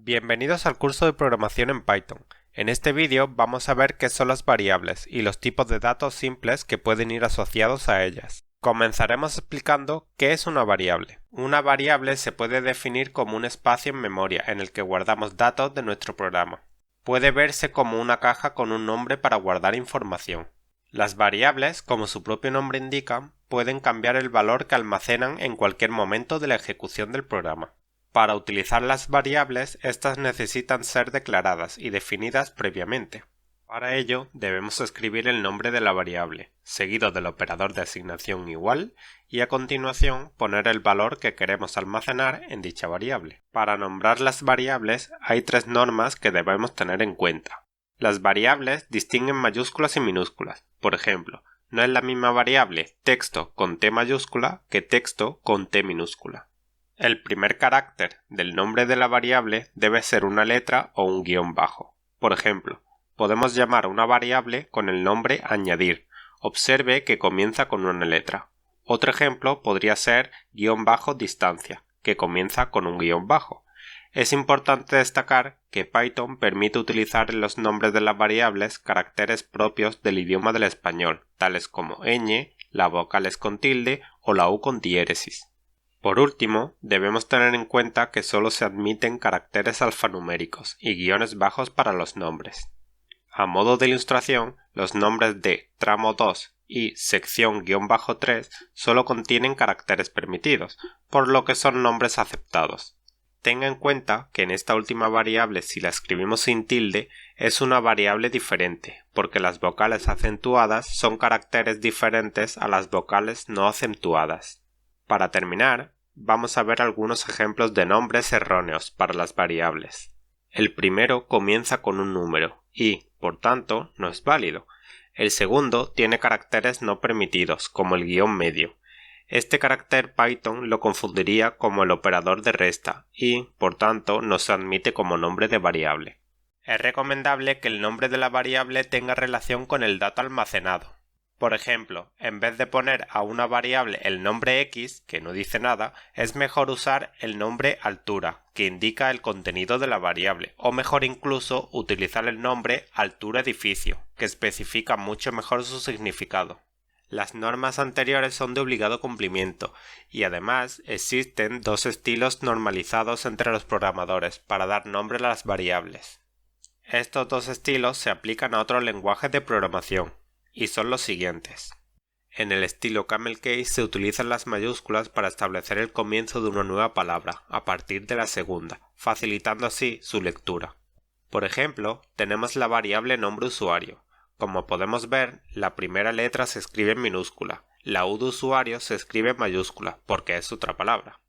Bienvenidos al curso de programación en Python. En este vídeo vamos a ver qué son las variables y los tipos de datos simples que pueden ir asociados a ellas. Comenzaremos explicando qué es una variable. Una variable se puede definir como un espacio en memoria en el que guardamos datos de nuestro programa. Puede verse como una caja con un nombre para guardar información. Las variables, como su propio nombre indica, pueden cambiar el valor que almacenan en cualquier momento de la ejecución del programa. Para utilizar las variables, estas necesitan ser declaradas y definidas previamente. Para ello, debemos escribir el nombre de la variable, seguido del operador de asignación igual, y a continuación poner el valor que queremos almacenar en dicha variable. Para nombrar las variables, hay tres normas que debemos tener en cuenta. Las variables distinguen mayúsculas y minúsculas. Por ejemplo, no es la misma variable texto con T mayúscula que texto con T minúscula. El primer carácter del nombre de la variable debe ser una letra o un guión bajo. Por ejemplo, podemos llamar a una variable con el nombre añadir. Observe que comienza con una letra. Otro ejemplo podría ser guión bajo distancia, que comienza con un guión bajo. Es importante destacar que Python permite utilizar en los nombres de las variables caracteres propios del idioma del español, tales como ñ, las vocales con tilde o la U con diéresis. Por último, debemos tener en cuenta que solo se admiten caracteres alfanuméricos y guiones bajos para los nombres. A modo de ilustración, los nombres de tramo 2 y sección-3 solo contienen caracteres permitidos, por lo que son nombres aceptados. Tenga en cuenta que en esta última variable, si la escribimos sin tilde, es una variable diferente, porque las vocales acentuadas son caracteres diferentes a las vocales no acentuadas. Para terminar, vamos a ver algunos ejemplos de nombres erróneos para las variables. El primero comienza con un número y, por tanto, no es válido. El segundo tiene caracteres no permitidos, como el guión medio. Este carácter Python lo confundiría como el operador de resta y, por tanto, no se admite como nombre de variable. Es recomendable que el nombre de la variable tenga relación con el dato almacenado. Por ejemplo, en vez de poner a una variable el nombre x, que no dice nada, es mejor usar el nombre altura, que indica el contenido de la variable, o mejor incluso utilizar el nombre altura edificio, que especifica mucho mejor su significado. Las normas anteriores son de obligado cumplimiento, y además existen dos estilos normalizados entre los programadores para dar nombre a las variables. Estos dos estilos se aplican a otros lenguajes de programación, y son los siguientes. En el estilo Camel Case se utilizan las mayúsculas para establecer el comienzo de una nueva palabra a partir de la segunda, facilitando así su lectura. Por ejemplo, tenemos la variable nombre usuario. Como podemos ver, la primera letra se escribe en minúscula, la U de usuario se escribe en mayúscula, porque es otra palabra.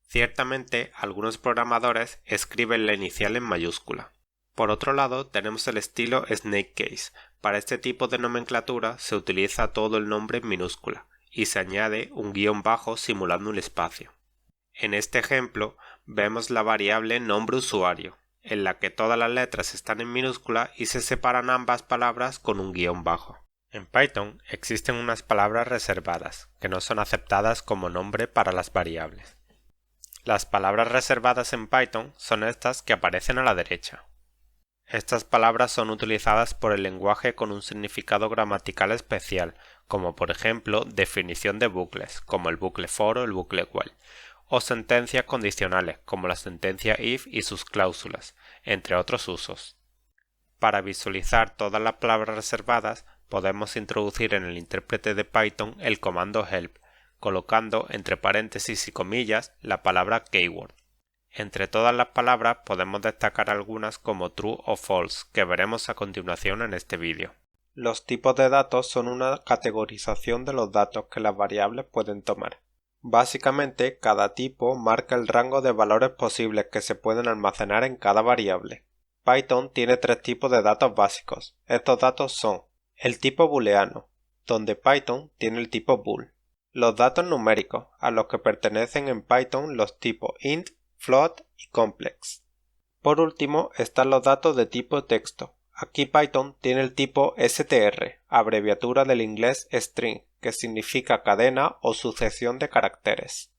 Ciertamente, algunos programadores escriben la inicial en mayúscula. Por otro lado, tenemos el estilo Snake Case. Para este tipo de nomenclatura se utiliza todo el nombre en minúscula y se añade un guión bajo simulando un espacio. En este ejemplo vemos la variable nombre usuario, en la que todas las letras están en minúscula y se separan ambas palabras con un guión bajo. En Python existen unas palabras reservadas, que no son aceptadas como nombre para las variables. Las palabras reservadas en Python son estas que aparecen a la derecha. Estas palabras son utilizadas por el lenguaje con un significado gramatical especial, como por ejemplo definición de bucles, como el bucle for o el bucle while, o sentencias condicionales, como la sentencia if y sus cláusulas, entre otros usos. Para visualizar todas las palabras reservadas, podemos introducir en el intérprete de Python el comando help, colocando entre paréntesis y comillas la palabra keyword. Entre todas las palabras podemos destacar algunas como true o false, que veremos a continuación en este vídeo. Los tipos de datos son una categorización de los datos que las variables pueden tomar. Básicamente, cada tipo marca el rango de valores posibles que se pueden almacenar en cada variable. Python tiene tres tipos de datos básicos. Estos datos son el tipo booleano, donde Python tiene el tipo bool. Los datos numéricos, a los que pertenecen en Python los tipos int, float y complex. Por último están los datos de tipo texto. Aquí Python tiene el tipo str, abreviatura del inglés string, que significa cadena o sucesión de caracteres.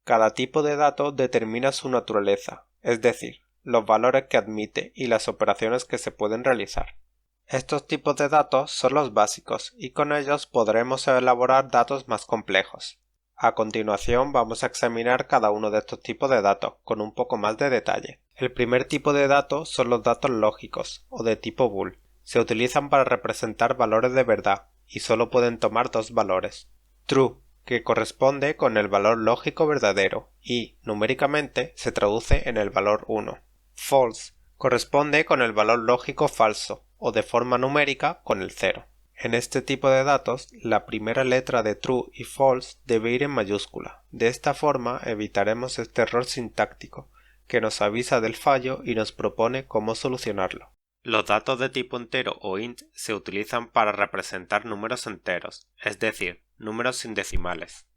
Cada tipo de dato determina su naturaleza, es decir, los valores que admite y las operaciones que se pueden realizar. Estos tipos de datos son los básicos y con ellos podremos elaborar datos más complejos. A continuación vamos a examinar cada uno de estos tipos de datos con un poco más de detalle. El primer tipo de datos son los datos lógicos o de tipo bool. Se utilizan para representar valores de verdad y solo pueden tomar dos valores. True, que corresponde con el valor lógico verdadero y, numéricamente, se traduce en el valor 1. False, corresponde con el valor lógico falso o de forma numérica con el 0. En este tipo de datos, la primera letra de true y false debe ir en mayúscula. De esta forma evitaremos este error sintáctico, que nos avisa del fallo y nos propone cómo solucionarlo. Los datos de tipo entero o int se utilizan para representar números enteros, es decir, números sin decimales.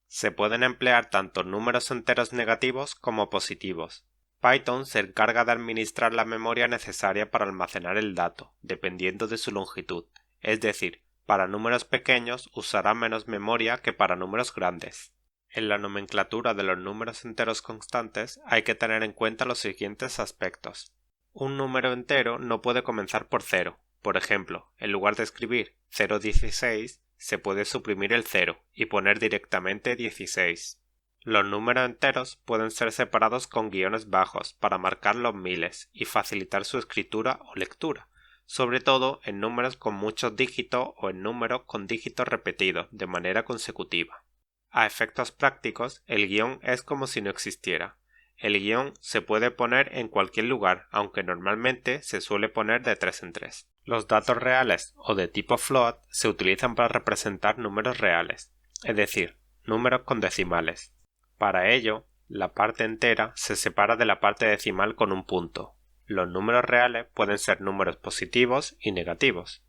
Se pueden emplear tanto números enteros negativos como positivos. Python se encarga de administrar la memoria necesaria para almacenar el dato, dependiendo de su longitud. Es decir, para números pequeños usará menos memoria que para números grandes. En la nomenclatura de los números enteros constantes hay que tener en cuenta los siguientes aspectos. Un número entero no puede comenzar por 0. Por ejemplo, en lugar de escribir 0,16, se puede suprimir el 0 y poner directamente 16. Los números enteros pueden ser separados con guiones bajos para marcar los miles y facilitar su escritura o lectura, sobre todo en números con muchos dígitos o en números con dígitos repetidos de manera consecutiva. A efectos prácticos, el guión es como si no existiera. El guión se puede poner en cualquier lugar, aunque normalmente se suele poner de 3 en 3. Los datos reales o de tipo float se utilizan para representar números reales, es decir, números con decimales. Para ello, la parte entera se separa de la parte decimal con un punto. Los números reales pueden ser números positivos y negativos.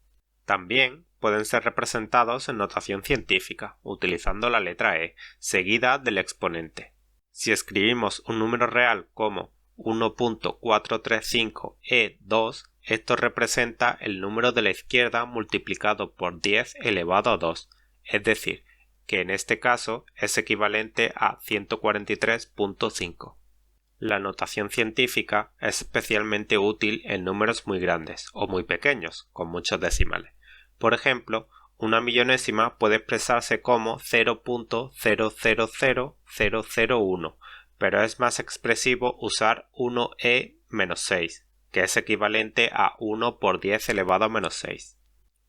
También pueden ser representados en notación científica, utilizando la letra E, seguida del exponente. Si escribimos un número real como 1.435E2, esto representa el número de la izquierda multiplicado por 10 elevado a 2, es decir, que en este caso es equivalente a 143.5. La notación científica es especialmente útil en números muy grandes o muy pequeños, con muchos decimales. Por ejemplo, una millonésima puede expresarse como 0.000001, pero es más expresivo usar 1e-6, que es equivalente a 1 por 10 elevado a menos 6.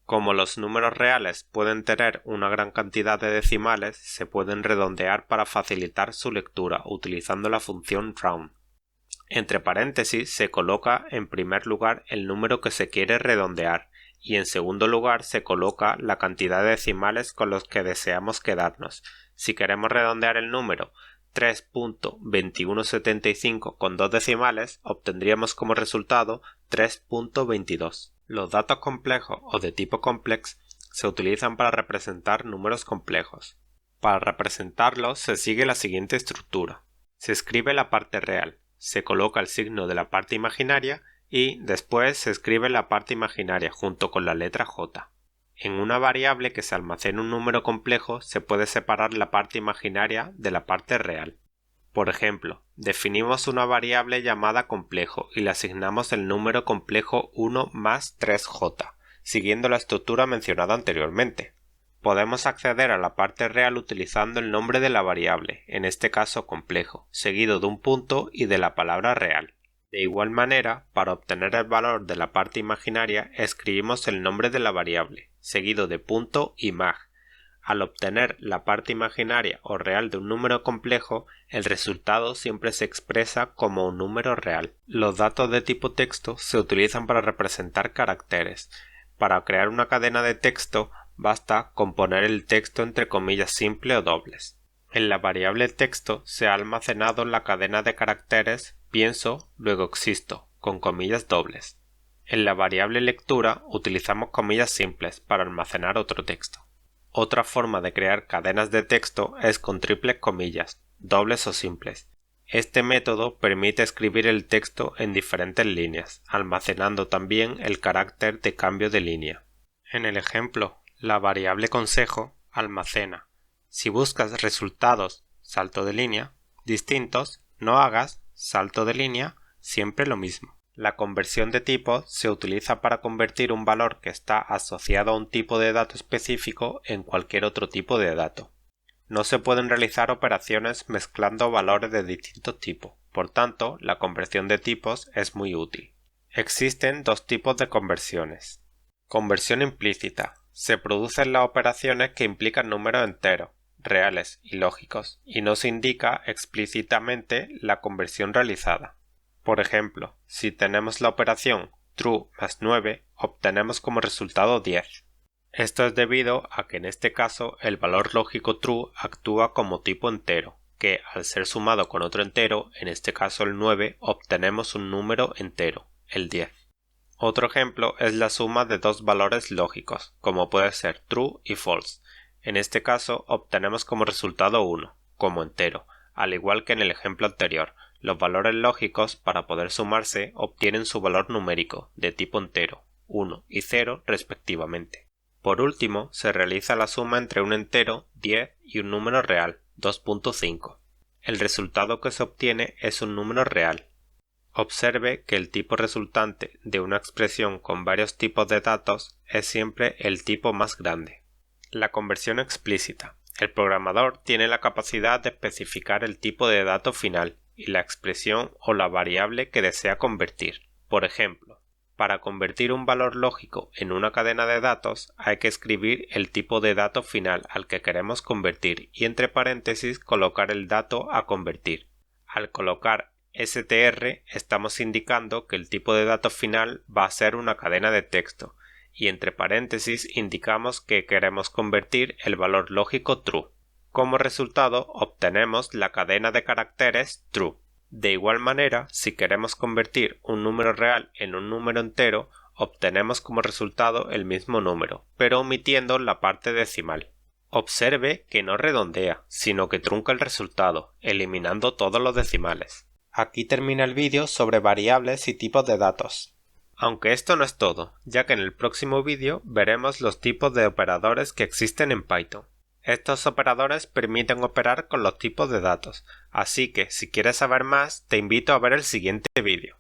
Como los números reales pueden tener una gran cantidad de decimales, se pueden redondear para facilitar su lectura utilizando la función round. Entre paréntesis se coloca en primer lugar el número que se quiere redondear y en segundo lugar se coloca la cantidad de decimales con los que deseamos quedarnos. Si queremos redondear el número 3.2175 con dos decimales, obtendríamos como resultado 3.22. Los datos complejos o de tipo complex se utilizan para representar números complejos. Para representarlos se sigue la siguiente estructura. Se escribe la parte real, se coloca el signo de la parte imaginaria y después se escribe la parte imaginaria junto con la letra J. En una variable que se almacena un número complejo se puede separar la parte imaginaria de la parte real. Por ejemplo, definimos una variable llamada complejo y le asignamos el número complejo 1 más 3j, siguiendo la estructura mencionada anteriormente. Podemos acceder a la parte real utilizando el nombre de la variable, en este caso complejo, seguido de un punto y de la palabra real. De igual manera, para obtener el valor de la parte imaginaria, escribimos el nombre de la variable, seguido de punto y mag. Al obtener la parte imaginaria o real de un número complejo, el resultado siempre se expresa como un número real. Los datos de tipo texto se utilizan para representar caracteres. Para crear una cadena de texto, basta con poner el texto entre comillas simples o dobles. En la variable texto se ha almacenado la cadena de caracteres pienso, luego existo, con comillas dobles. En la variable lectura utilizamos comillas simples para almacenar otro texto. Otra forma de crear cadenas de texto es con triples comillas, dobles o simples. Este método permite escribir el texto en diferentes líneas, almacenando también el carácter de cambio de línea. En el ejemplo, la variable consejo almacena: si buscas resultados, salto de línea, distintos, no hagas, salto de línea, siempre lo mismo. La conversión de tipo se utiliza para convertir un valor que está asociado a un tipo de dato específico en cualquier otro tipo de dato. No se pueden realizar operaciones mezclando valores de distintos tipos, por tanto, la conversión de tipos es muy útil. Existen dos tipos de conversiones. Conversión implícita. Se producen las operaciones que implican números enteros, reales y lógicos, y no se indica explícitamente la conversión realizada. Por ejemplo, si tenemos la operación true más 9, obtenemos como resultado 10. Esto es debido a que en este caso el valor lógico true actúa como tipo entero, que al ser sumado con otro entero, en este caso el 9, obtenemos un número entero, el 10. Otro ejemplo es la suma de dos valores lógicos, como puede ser true y false. En este caso obtenemos como resultado 1, como entero, al igual que en el ejemplo anterior. Los valores lógicos, para poder sumarse, obtienen su valor numérico, de tipo entero, 1 y 0 respectivamente. Por último, se realiza la suma entre un entero, 10, y un número real, 2.5. El resultado que se obtiene es un número real. Observe que el tipo resultante de una expresión con varios tipos de datos es siempre el tipo más grande. La conversión explícita. El programador tiene la capacidad de especificar el tipo de dato final y la expresión o la variable que desea convertir. Por ejemplo, para convertir un valor lógico en una cadena de datos hay que escribir el tipo de dato final al que queremos convertir y entre paréntesis colocar el dato a convertir. Al colocar str estamos indicando que el tipo de dato final va a ser una cadena de texto y entre paréntesis indicamos que queremos convertir el valor lógico true. Como resultado obtenemos la cadena de caracteres true. De igual manera, si queremos convertir un número real en un número entero, obtenemos como resultado el mismo número, pero omitiendo la parte decimal. Observe que no redondea, sino que trunca el resultado, eliminando todos los decimales. Aquí termina el vídeo sobre variables y tipos de datos. Aunque esto no es todo, ya que en el próximo vídeo veremos los tipos de operadores que existen en Python. Estos operadores permiten operar con los tipos de datos, así que si quieres saber más te invito a ver el siguiente vídeo.